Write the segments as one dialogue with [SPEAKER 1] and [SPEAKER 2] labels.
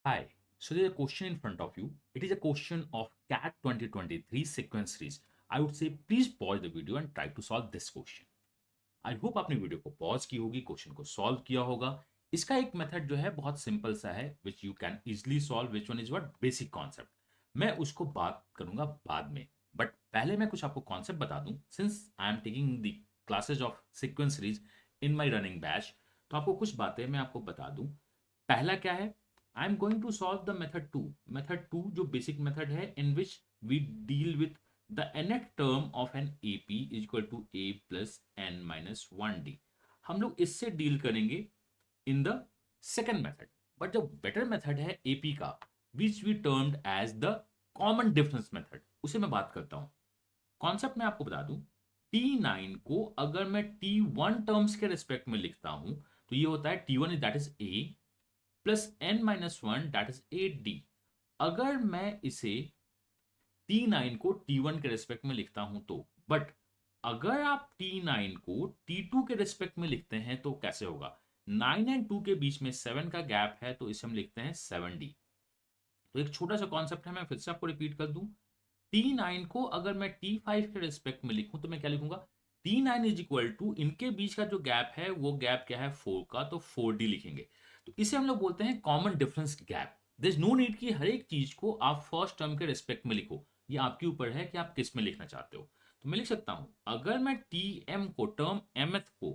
[SPEAKER 1] Hi. So there's a question in front of you. It is a question of CAT 2023 sequence series. I would say please pause the video and try to solve this question. I hope आपने video को pause की होगी, question को solve किया होगा। इसका एक method जो है बहुत सिंपल सा है, which you can easily solve, which one is what basic concept. मैं उसको बात करूंगा बाद में, बट पहले मैं कुछ आपको कॉन्सेप्ट बता दूं। Since I am taking the classes of sequence series in my running batch, तो आपको कुछ बातें मैं आपको बता दूं। पहला क्या है, I am going to solve the method two जो बेसिक मेथड है, in which we deal with the nth term of an AP is equal to A plus n minus 1D। हम लोग इससे डील करेंगे in the second method. But जो better method है AP का, which we termed as the common difference method, उसे मैं बात करता हूं। कॉन्सेप्ट मैं आपको बता दूं, T9 को अगर मैं T1 टर्म्स के रिस्पेक्ट में लिखता हूं तो ये होता है T1 that is A plus n minus 1 that is 8D। अगर मैं इसे T9 को T1 के रेस्पेक्ट में लिखता हूं तो, बट अगर आप T9 को T2 के रेस्पेक्ट में लिखते हैं तो कैसे होगा। 9 एंड 2 के बीच में 7 का गैप है, तो इसे हम लिखते हैं 7D। तो एक छोटा सा कॉन्सेप्ट है, मैं फिर से आपको रिपीट कर दूं। T9 को अगर मैं T5 के रेस्पेक्ट में लिखूं तो मैं क्या लिखूंगा, T9 इज इक्वल टू, इनके बीच का जो गैप है वो गैप क्या है 4 का, तो 4D लिखेंगे। तो इसे हम लोग बोलते हैं common difference gap. There is no need कि हर एक चीज को आप फर्स्ट टर्म के रेस्पेक्ट में लिखो, ये आपके ऊपर है कि आप किस में लिखना चाहते हो। तो मैं लिख सकता हूं, अगर मैं Tm को टर्म mth को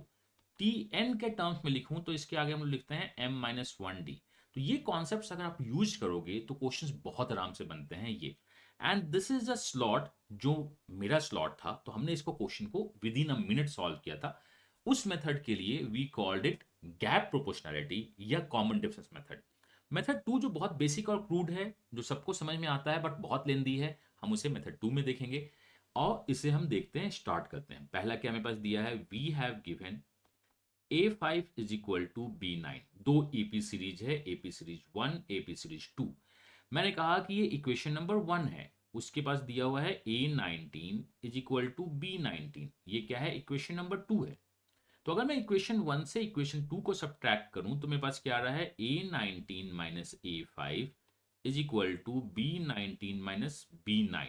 [SPEAKER 1] Tn के टर्म्स में लिखूं तो इसके आगे हम लोग लिखते हैं m-1d। तो ये कॉन्सेप्ट्स अगर आप यूज करोगे तो क्वेश्चंस बहुत आराम से बनते हैं ये। And this is a slot, जो मेरा स्लॉट था, तो हमने इसको क्वेश्चन को within a minute solve किया था। उस मेथड के लिए we called it gap proportionality या common difference method. Method two जो बहुत बेसिक और क्रूड है, जो सबको समझ में आता है बट बहुत लेंदी है, हम उसे मेथड टू में देखेंगे। और इसे हम देखते हैं, स्टार्ट करते हैं। पहला क्या मेरे पास दिया है, we have given A5 is equal to B9। दो एपी सीरीज है, एपी सीरीज 1, एपी सीरीज 2। मैंने कहा कि ये इक्वेशन नंबर 1 है, उसके पास दिया हुआ है A19 is equal to B19। ये क्या है, इक्वेशन नंबर 2 है। तो अगर मैं इक्वेशन 1 से इक्वेशन 2 को सब्ट्रैक्ट करूं तो मेरे पास क्या आ रहा है, A19 minus A5 is equal to B19 minus B9।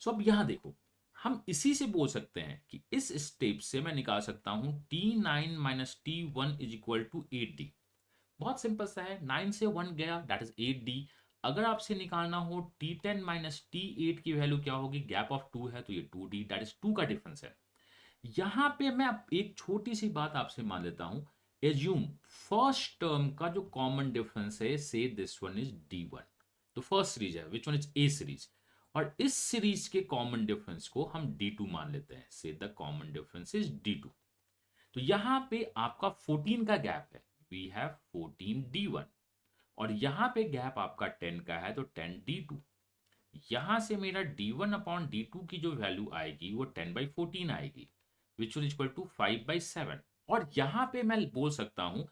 [SPEAKER 1] So अब यहां देखो, हम इसी से बोल सकते हैं कि इस स्टेप से मैं निकाल सकता हूं T9 minus T1 is equal to 8D। बहुत सिंपल सा है, 9 से 1 गया दैट इज 8D। अगर आपसे निकालना हो T10 माइनस T8 की वैल्यू क्या होगी, गैप ऑफ 2 है तो ये 2D, दैट इज 2 का डिफरेंस है। यहां पे मैं एक छोटी सी बात आपसे मान लेता हूं, एज्यूम फर्स्ट टर्म का जो कॉमन डिफरेंस है, से दिस वन इज D1। तो फर्स्ट सीरीज है, विच वन इज ए सीरीज, और इस सीरीज के कॉमन डिफरेंस को हम D2 मान लेते हैं, से the common difference is D2। तो यहां पे आपका 14 का गैप है, वी हैव 14D1, और यहां पे गैप आपका 10 का है तो 10D2। यहां से मेरा D1 अपॉन D2 की जो वैल्यू आएगी वो 10/14 आएगी, विच विल इक्वल टू 5/7। और यहां पे मैं बोल सकता हूं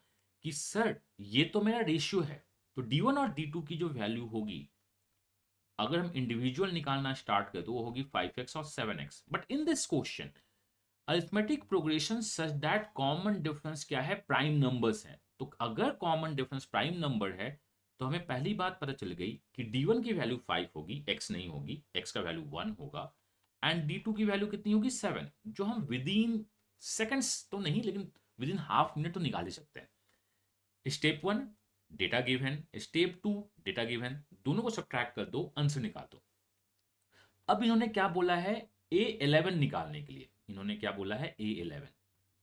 [SPEAKER 1] कि सर ये तो मेरा रेशियो है, तो D1 और D2 की जो वैल्यू होगी, अगर हम इंडिविजुअल निकालना स्टार्ट करें तो वो होगी 5x और 7x। But in this question arithmetic progression such that common difference क्या है, प्राइम नंबर्स हैं। तो अगर कॉमन डिफरेंस प्राइम नंबर है तो हमें पहली बात पता चल गई कि D1 की वैल्यू 5 होगी, x नहीं होगी, x का वैल्यू 1 होगा, एंड D2 की वैल्यू कितनी होगी 7, जो हम विद इन सेकेंड्स तो नहीं लेकिन विद इन हाफ मिनट तो निकाल ही सकते हैं। Step 1 data given, step 2 data given, दोनों को सब्ट्रैक्ट कर दो, आंसर निकाल दो। अब इन्होंने क्या बोला है, A11 निकालने के लिए इन्होंने क्या बोला है, A11।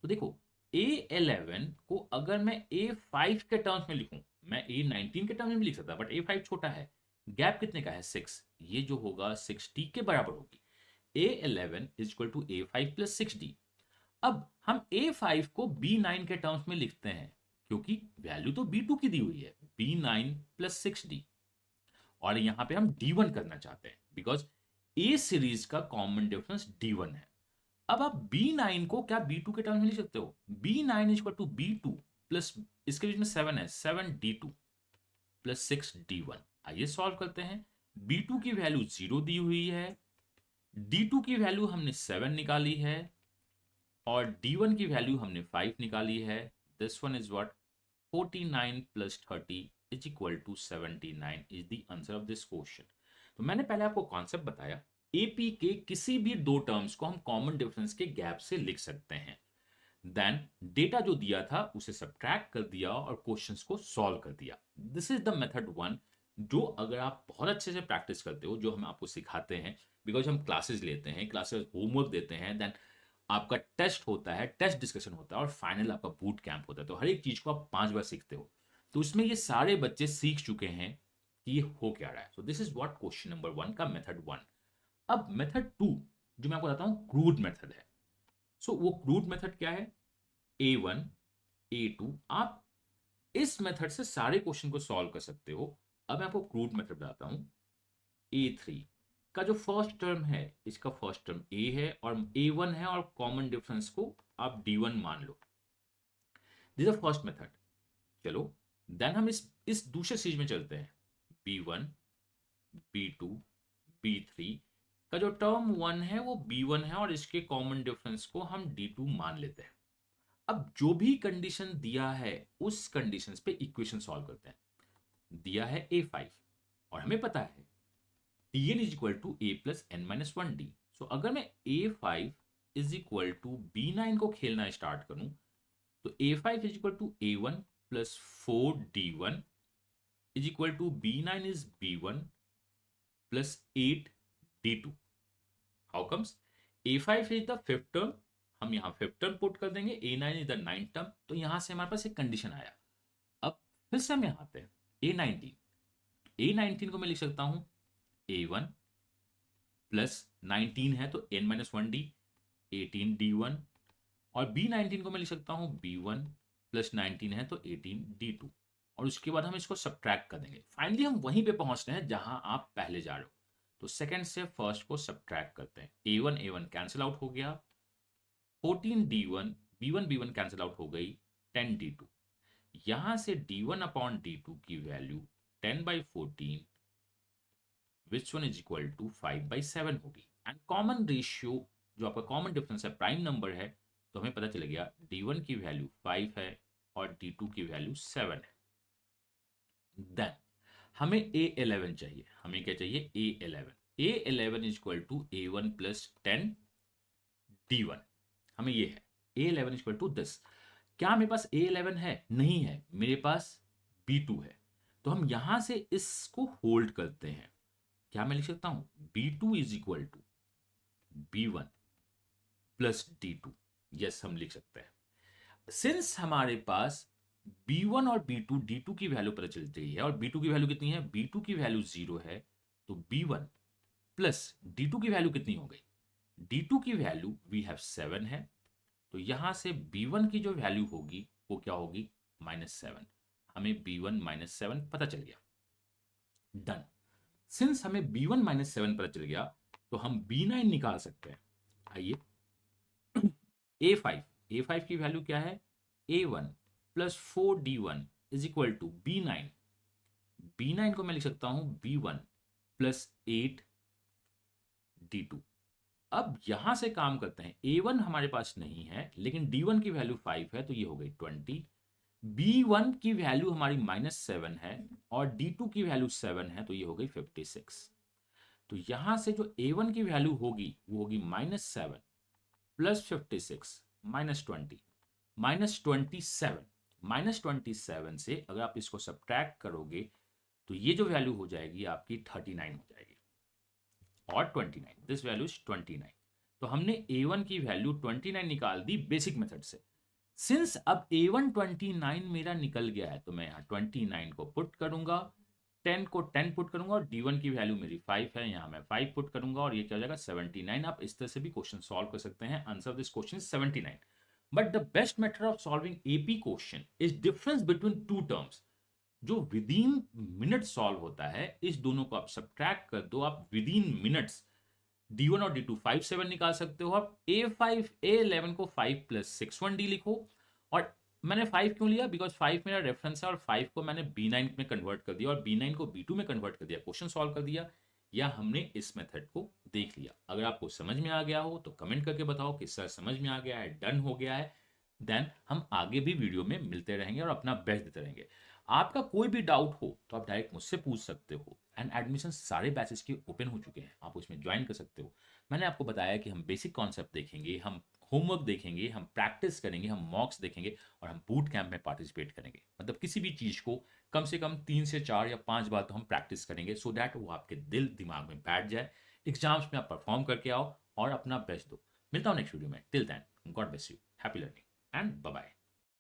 [SPEAKER 1] तो देखो, A11 को अगर मैं A5 के टर्म्स में लिखूं, मैं A19 के टर्म्स में भी लिख सकता, बट A5 छोटा है, गैप कितने का है 6, ये जो होगा 6D के बराबर होगी। A11 is equal to A5 plus 6D। अब हम A5 को B9 के टर्म्स में लिखते हैं, क्योंकि वैल्यू तो B2 की दी हुई है, B9 प्लस 6D, और यहां पे हम D1 करना चाहते हैं बिकॉज ए सीरीज का कॉमन डिफरेंस D1 है। अब आप B9 को क्या B2 के टर्म में लिख सकते हो, B9 is equal to B2 plus, इसके बीच में 7 है, 7D2 प्लस 6D1। आइए सॉल्व करते हैं। B2 की वैल्यू 0 दी हुई है, D2 की वैल्यू हमने 7 निकाली है, और D1 की वैल्यू हमने 5 निकाली है। This one is what, 49 plus 30 is equal to 79 is the answer of this question. तो मैंने पहले आपको कॉन्सेप्ट बताया, एपी के किसी भी दो टर्म्स को हम कॉमन डिफरेंस के गैप से लिख सकते हैं। देन डेटा जो दिया था उसे सब्ट्रैक्ट कर दिया और क्वेश्चंस को सॉल्व कर दिया। This is the method one, जो अगर आप बहुत अच्छे से प्रैक्टिस करते हो, जो हम आपको सिखाते हैं, बिकॉज हम क्लासेस लेते हैं, क्लासेस होमवर्क देते हैं, देन आपका टेस्ट होता है, टेस्ट डिस्कशन होता है और फाइनल आपका बूट कैंप होता है। तो हर एक चीज को आप 5 बार सीखते हो। तो इसमें ये सारे बच्चे सीख चुके हैं कि ये हो क्या रहा है। So this is what question number 1 का मेथड 1। अब मेथड 2 जो मैं आपको बताता हूं, क्रूड मेथड है। सो वो क्रूड मेथड क्या है? A1 A2, आप इस मेथड से सारे क्वेश्चन को सॉल्व कर सकते हो। अब मैं आपको क्रूड मेथड बताता हूं। A3 का जो फर्स्ट टर्म है, इसका फर्स्ट टर्म A है और A1 है और कॉमन डिफरेंस को आप D1 मान लो। This is first method. चलो देन हम इस दूसरे चीज में चलते हैं। B1 B2 B3 का जो टर्म 1 है वो B1 है और इसके कॉमन डिफरेंस को हम D2 मान लेते हैं। अब जो भी कंडीशन दिया है उस कंडीशन पे इक्वेशन सॉल्व करते हैं। दिया है A5 और हमें पता है Tn is equal to A plus n minus 1D। So अगर मैं A5 is equal to B9 को खेलना स्टार्ट करूं तो A5 is equal to A1 plus 4D1 is equal to B9 is B1 plus 8D2। How comes? A5 is the fifth term, हम यहां fifth term put कर देंगे, A9 is the ninth term. तो यहां से हमारे पास एक कंडीशन आया। अब फिर से हम यहां आते हैं A19 को मैं लिख सकता हूं A1 प्लस 19 है तो n माइनस 1D 18D1 और B19 को मैं लिख सकता हूं B1 प्लस 19 है तो 18D2 और उसके बाद हम इसको सब्ट्रैक्ट कर देंगे। फाइनली हम वहीं पे पहुंचते हैं जहां आप पहले जा रहे हो। तो सेकंड से फर्स्ट को सब्ट्रैक्ट करते हैं। A1 कैंसिल आउट हो गया, 14D1 B1 कैंसिल आउट हो गई, 10D2। यहां से D1 अपॉन D2 की value 10/14 which one is equal to 5/7 होगी। एंड कॉमन रेशियो जो आपका कॉमन डिफरेंस है, प्राइम नंबर है, तो हमें पता चल गया D1 की वैल्यू 5 है और D2 की वैल्यू 7 है। देन हमें A11 चाहिए। हमें क्या चाहिए? A11 is equal to A1 plus 10D1। हमें ये है A11 is equal to this. क्या मेरे पास A11 है? नहीं है, मेरे पास B2 है। तो हम यहां से इसको होल्ड करते हैं। क्या मैं लिख सकता हूं? B2 is equal to B1 plus D2। Yes, हम लिख सकते हैं। सिंस हमारे पास B1 और B2 D2 की वैल्यू पता चल रही है और B2 की वैल्यू कितनी है? B2 की वैल्यू 0 है, तो B1 प्लस D2 की वैल्यू कितनी हो गई? D2 की वैल्यू वी हैव 7 है, तो यहां से B1 की जो वैल्यू होगी वो क्या होगी? -7। हमें B1 -7 पता चल गया। डन। सिंस हमें B1 -7 पता चल गया तो हम B9 निकाल सकते हैं। आइए, A5 की वैल्यू क्या है? A1 plus 4D1 is equal to B9 को मैं लिख सकता हूं B1 प्लस 8D2। अब यहां से काम करते हैं। A1 हमारे पास नहीं है लेकिन D1 की वैल्यू 5 है तो ये हो गई 20। B1 की वैल्यू हमारी -7 है और D2 की वैल्यू 7 है तो ये हो गई 56। तो यहां से जो A1 की वैल्यू होगी वो होगी -7 प्लस 56 -20 -27 से अगर आप इसको सब्ट्रैक्ट करोगे तो ये जो वैल्यू हो जाएगी आपकी 39 हो जाएगी और 29। This value is 29। तो हमने A1 की वैल्यू 29 निकाल दी बेसिक मेथड से। सिंस अब A1 29 मेरा निकल गया है तो मैं यहाँ 29 को पुट करूंगा, 10 को 10 पुट करूंगा और D1 की वैल्यू मेरी 5 है, यहाँ मैं 5 पुट करूंगा और ये क्या हो जाएगा? 79। आप इस तरह से भी क्वेश्चन सॉल्व कर सकते हैं। Answer of this question is 79। But the best method of solving AP question is difference between two terms, जो विद इन मिनट सॉल्व होता है। इस दोनों को आप सब्ट्रैक्ट कर दो, आप विद इन मिनट्स D1 और D2 5 7 निकाल सकते हो। आप A11 को 5 प्लस 6 1D लिखो। और मैंने 5 क्यों लिया? बिकॉज 5 मेरा रेफरेंस है और 5 को मैंने B9 में कन्वर्ट कर दिया और B9 को B2 में कन्वर्ट कर दिया, क्वेश्चन सॉल्व कर दिया। या हमने इस मेथड को देख लिया। अगर आपको समझ में आ गया हो तो कमेंट करके बताओ कि सर समझ में आ गया है, डन हो गया है। देन हम आगे भी वीडियो में मिलते रहेंगे और अपना बेस्ट देते रहेंगे। आपका कोई भी डाउट हो तो आप डायरेक्ट मुझसे पूछ सकते हो। एंड एडमिशन सारे बैचेस के ओपन हो चुके हैं, आप उसमें ज्वाइन कर सकते हो। मैंने आपको बताया कि हम बेसिक कॉन्सेप्ट देखेंगे, हम होमवर्क देखेंगे, हम प्रैक्टिस करेंगे, हम मॉक्स देखेंगे और हम बूट कैंप में पार्टिसिपेट करेंगे। मतलब किसी भी चीज़ को कम से कम 3 से 4 या 5 बार तो हम प्रैक्टिस करेंगे, सो दैट वो आपके दिल दिमाग में बैठ जाए, एग्जाम्स में आप परफॉर्म करके आओ और अपना बेस्ट दो। मिलता हूँ नेक्स्ट वीडियो में। Till then, God bless you, happy learning and bye bye.